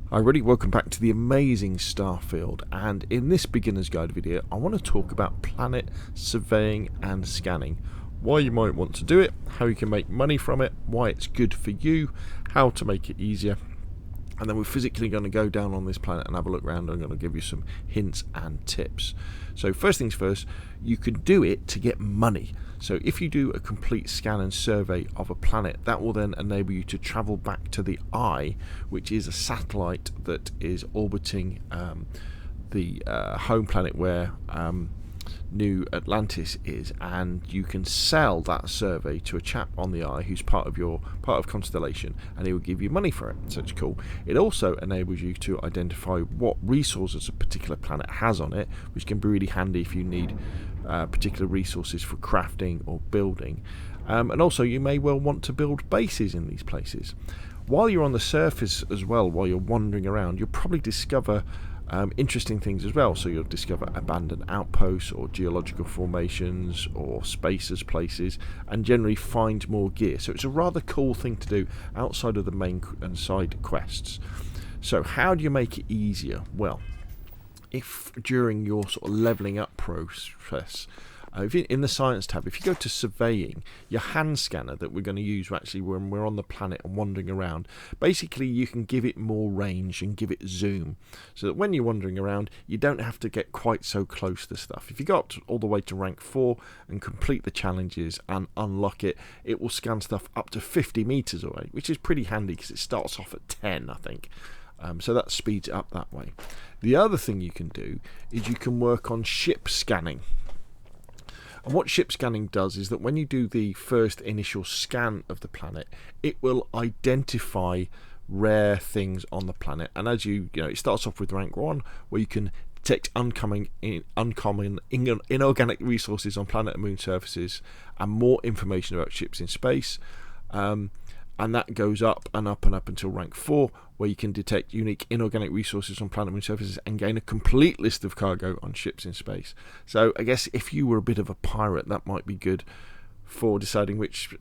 Hi everybody, welcome back to the amazing Starfield, and in this beginner's guide video I want to talk about planet surveying and scanning, why you might want to do it, how you can make money from it, why it's good for you, how to make it easier, and then we're physically going to go down on this planet and have a look around. I'm going to give you some hints and tips. So first things first, you can do it to get money. So if you do a complete scan and survey of a planet, that will then enable you to travel back to the Eye, which is a satellite that is orbiting the home planet where New Atlantis is, and you can sell that survey to a chap on the Eye who's part of Constellation, and he will give you money for it. So it's cool. It also enables you to identify what resources a particular planet has on it, which can be really handy if you need particular resources for crafting or building. And also you may well want to build bases in these places. While you're on the surface as well, while you're wandering around, you'll probably discover interesting things as well. So you'll discover abandoned outposts or geological formations or spaces places, and generally find more gear. So it's a rather cool thing to do outside of the main and side quests. So how do you make it easier? Well, if during your sort of leveling up process, if in the science tab, if you go to surveying, your hand scanner that we're going to use actually when we're on the planet and wandering around, basically you can give it more range and give it zoom, so that when you're wandering around you don't have to get quite so close to stuff. If you go up all the way to rank 4 and complete the challenges and unlock it, it will scan stuff up to 50 meters away, which is pretty handy because it starts off at 10, I think. So that speeds it up that way. The other thing you can do is you can work on ship scanning. And what ship scanning does is that when you do the first initial scan of the planet, it will identify rare things on the planet. And as you know, it starts off with rank 1, where you can detect uncommon inorganic resources on planet and moon surfaces, and more information about ships in space. And that goes up and up and up until rank 4, where you can detect unique inorganic resources on planet and moon surfaces and gain a complete list of cargo on ships in space. So I guess if you were a bit of a pirate, that might be good for deciding which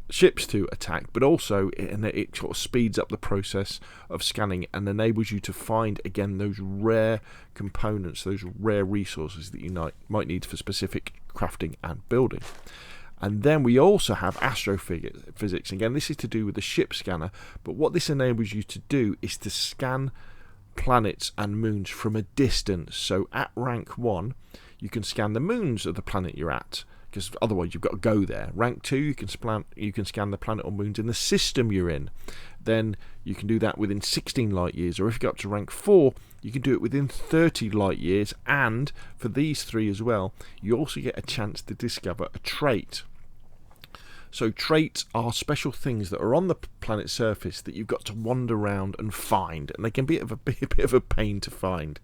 ships to attack, but also it sort of speeds up the process of scanning and enables you to find again those rare components, those rare resources that you might need for specific crafting and building. And then we also have Astrophysics. Again, this is to do with the ship scanner, but what this enables you to do is to scan planets and moons from a distance. So at rank 1, you can scan the moons of the planet you're at, because otherwise you've got to go there. Rank 2, you can scan the planet or moons in the system you're in. Then you can do that within 16 light years, or if you go up to rank 4, you can do it within 30 light years. And for these 3 as well, you also get a chance to discover a trait. So traits are special things that are on the planet's surface that you've got to wander around and find, and they can be a bit of a pain to find.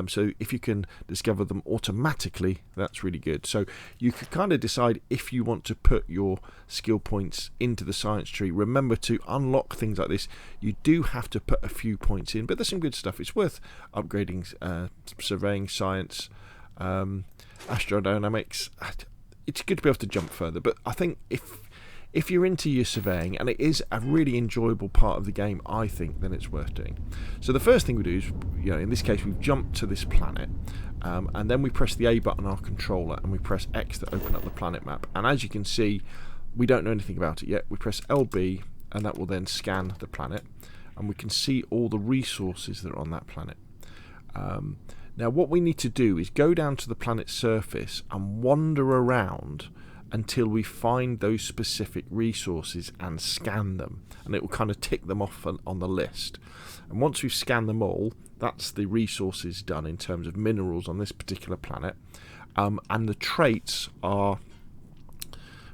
So if you can discover them automatically, that's really good. So you can kind of decide if you want to put your skill points into the science tree. Remember, to unlock things like this, you do have to put a few points in, but there's some good stuff. It's worth upgrading surveying, science, astrodynamics. It's good to be able to jump further, but I think if you're into your surveying, and it is a really enjoyable part of the game, I think, then it's worth doing. So the first thing we do is, in this case, we've jumped to this planet, and then we press the A button on our controller, and we press X to open up the planet map. And as you can see, we don't know anything about it yet. We press LB, and that will then scan the planet, and we can see all the resources that are on that planet. Now what we need to do is go down to the planet's surface and wander around until we find those specific resources and scan them, and it will kind of tick them off on the list. And once we've scanned them all, that's the resources done in terms of minerals on this particular planet. And the traits are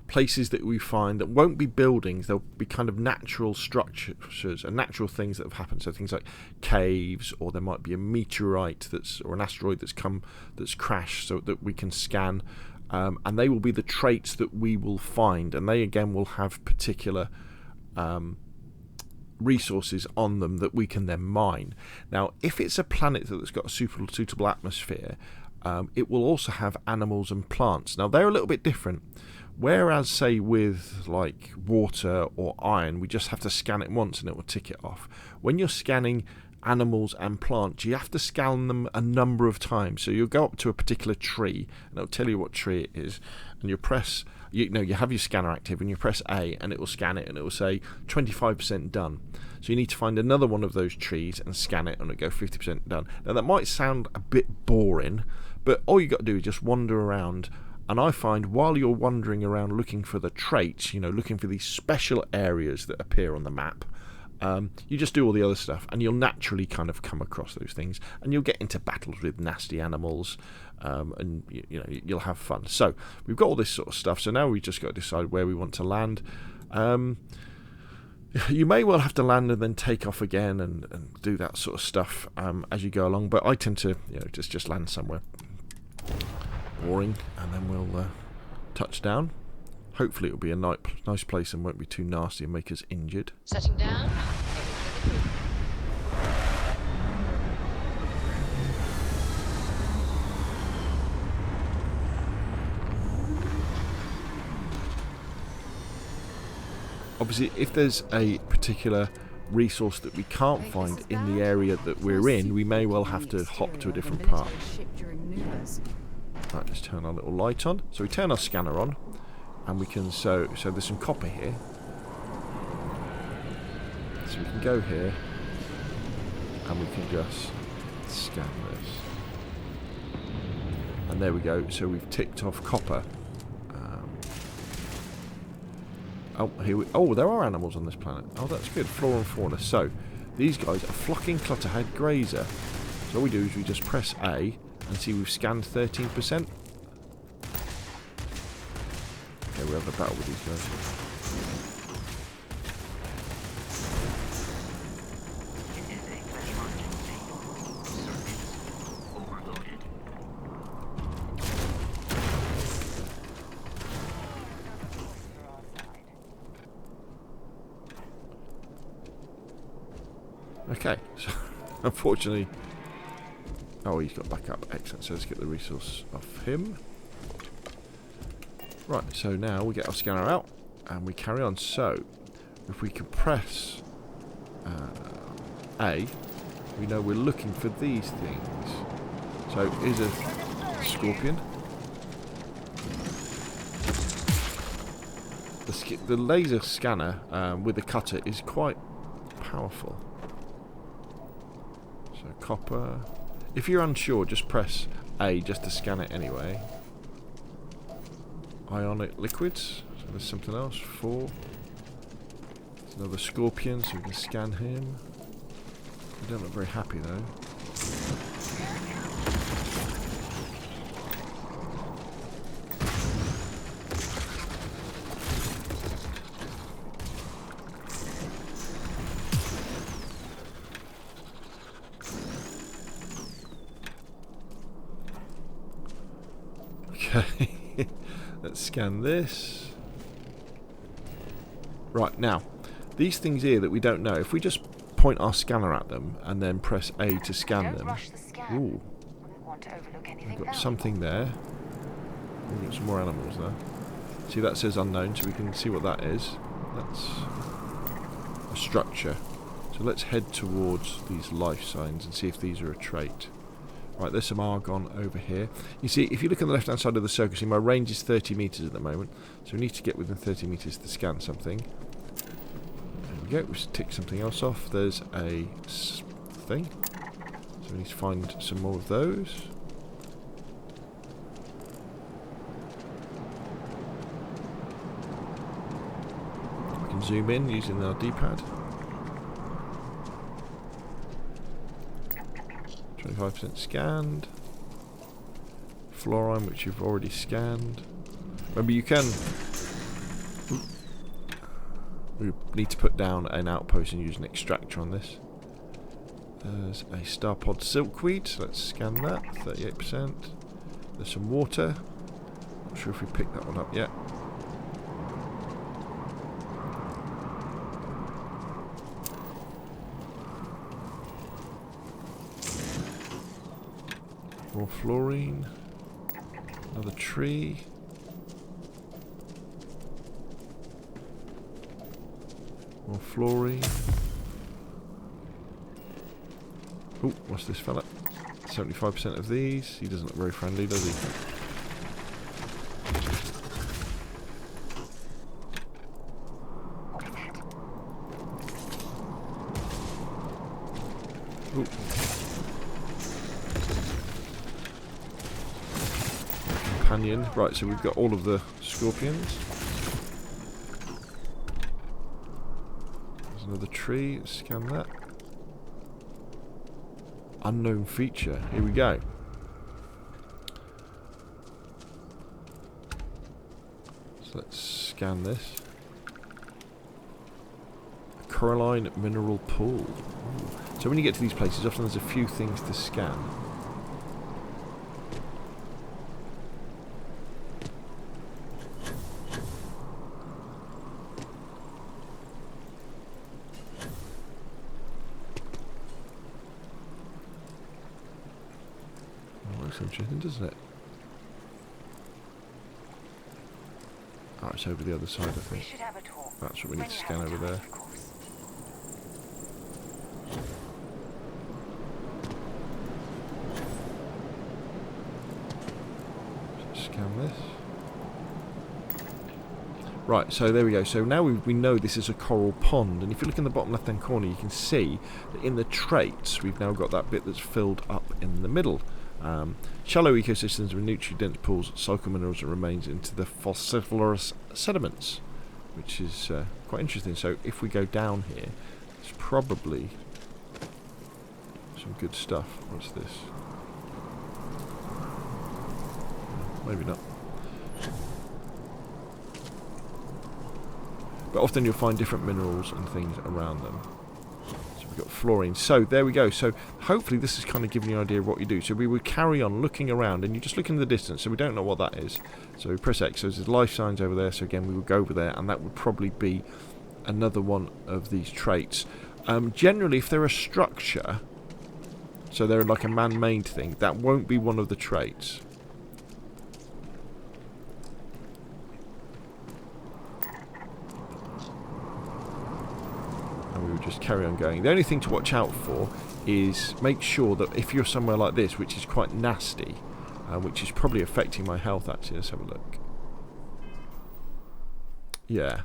places that we find that won't be buildings, they'll be kind of natural structures and natural things that have happened. So things like caves, or there might be a meteorite or an asteroid that's crashed, so that we can scan, and they will be the traits that we will find, and they again will have particular resources on them that we can then mine. Now if it's a planet that's got a suitable atmosphere, it will also have animals and plants. Now they're a little bit different. Whereas, say, with like water or iron, we just have to scan it once and it will tick it off. When you're scanning animals and plants, you have to scan them a number of times. So you'll go up to a particular tree and it'll tell you what tree it is, and you press, you have your scanner active, and you press A and it will scan it and it will say 25% done. So you need to find another one of those trees and scan it and it'll go 50% done. Now that might sound a bit boring, but all you got to do is just wander around. And I find while you're wandering around looking for the traits, looking for these special areas that appear on the map, you just do all the other stuff and you'll naturally kind of come across those things, and you'll get into battles with nasty animals, and you'll have fun. So we've got all this sort of stuff, so now we've just got to decide where we want to land. You may well have to land and then take off again and do that sort of stuff as you go along, but I tend to just land somewhere boring, and then we'll touch down. Hopefully it'll be a nice place and won't be too nasty and make us injured. Setting down. Obviously, if there's a particular resource that we can't find in the area that we're in, we may well have to hop to a different part. Right, let's turn our little light on. So we turn our scanner on, and we can, so there's some copper here. So we can go here, and we can just scan this. And there we go, so we've ticked off copper. There are animals on this planet. Oh, that's good, flora and fauna. So, these guys are flocking clutterhead grazer. So all we do is we just press A, and see we've scanned 13%. Okay, we have a battle with these guys. Okay, so unfortunately... Oh, he's got backup. Excellent. So let's get the resource off him. Right, so now we get our scanner out and we carry on. So, if we can press A, we know we're looking for these things. So, here's a scorpion. The laser scanner with the cutter is quite powerful. So, copper... If you're unsure, just press A just to scan it anyway. Ionic liquids. So there's something else. 4. There's another scorpion, so we can scan him. They don't look very happy though. Okay, let's scan this. Right, now, these things here that we don't know, if we just point our scanner at them and then press A to scan them. Ooh, we've got something there. We've got some more animals there. See, that says unknown, so we can see what that is. That's a structure. So let's head towards these life signs and see if these are a trait. Right, there's some argon over here. You see, if you look on the left-hand side of the circle, see my range is 30 metres at the moment. So we need to get within 30 metres to scan something. There we go, we've ticked something else off. There's a thing. So we need to find some more of those. We can zoom in using our D-pad. 25% scanned. Fluorine, which you've already scanned. Remember, you can... We need to put down an outpost and use an extractor on this. There's a starpod silkweed, so let's scan that. 38%. There's some water. Not sure if we picked that one up yet. More fluorine. Another tree. More fluorine. Oh, what's this fella? 75% of these. He doesn't look very friendly, does he? Ooh. Companion. Right, so we've got all of the scorpions. There's another tree. Scan that. Unknown feature. Here we go. So let's scan this. A coralline mineral pool. Ooh. So when you get to these places, often there's a few things to scan. Looks interesting, doesn't it? Oh, it's over the other side, I think. That's what we need to scan over there. Scan this. Right, so there we go. So now we know this is a coral pond, and if you look in the bottom left-hand corner, you can see that in the traits, we've now got that bit that's filled up in the middle. Shallow ecosystems with nutrient-dense pools cycle minerals and remains into the fossiliferous sediments, which is quite interesting. So if we go down here, it's probably some good stuff. What's this? Maybe not. But often you'll find different minerals and things around them. So we've got fluorine. So there we go. So hopefully this is kind of giving you an idea of what you do. So we would carry on looking around, and you just look in the distance. So we don't know what that is. So we press X. So there's life signs over there. So again, we would go over there, and that would probably be another one of these traits. Generally, if they're a structure, so they're like a man-made thing, that won't be one of the traits. Just carry on going. The only thing to watch out for is make sure that if you're somewhere like this, which is quite nasty, which is probably affecting my health actually. Let's have a look. Yeah.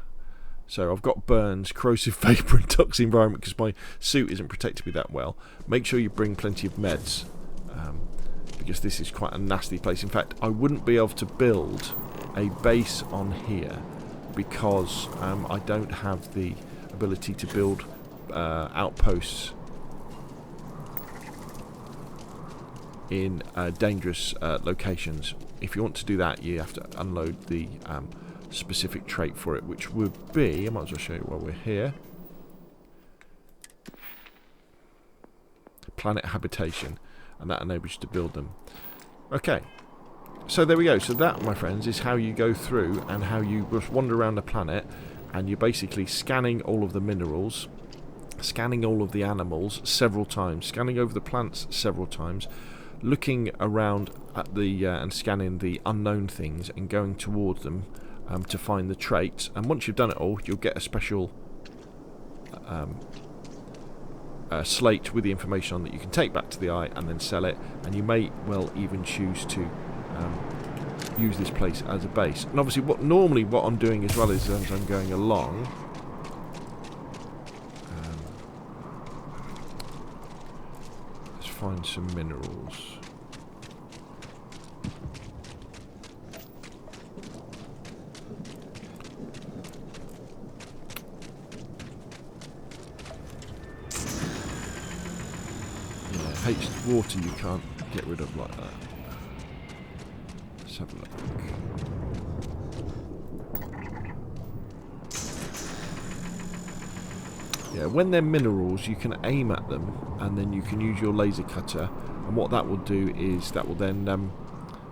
So I've got burns, corrosive vapour and toxic environment because my suit isn't protecting me that well. Make sure you bring plenty of meds because this is quite a nasty place. In fact, I wouldn't be able to build a base on here because I don't have the ability to build outposts in dangerous locations. If you want to do that, you have to unload the specific trait for it, which would be, I might as well show you while we're here, planet habitation, and that enables you to build them. Okay, so there we go. So that, my friends, is how you go through and how you just wander around the planet, and you're basically scanning all of the minerals, scanning all of the animals several times, scanning over the plants several times, looking around at the and scanning the unknown things and going towards them to find the traits. And once you've done it all, you'll get a special slate with the information on that you can take back to the eye and then sell it, and you may well even choose to use this place as a base. And obviously what I'm doing as well is as I'm going along, let's find some minerals. Yeah, water you can't get rid of like that. Let's have a look. Yeah, when they're minerals, you can aim at them, and then you can use your laser cutter. And what that will do is that will then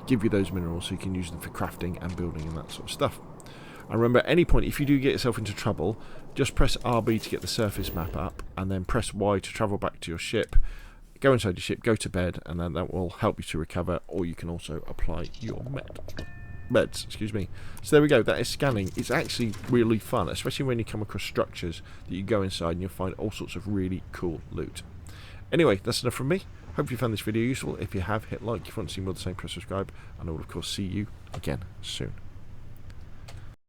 give you those minerals, so you can use them for crafting and building and that sort of stuff. And remember, at any point, if you do get yourself into trouble, just press RB to get the surface map up, and then press Y to travel back to your ship. go inside your ship, go to bed, and then that will help you to recover, or you can also apply your meds, excuse me. So there we go, that is scanning. It's actually really fun, especially when you come across structures that you go inside and you'll find all sorts of really cool loot. Anyway, that's enough from me. Hope you found this video useful. If you have, hit like. If you want to see more of the same, press subscribe, and I will of course see you again soon.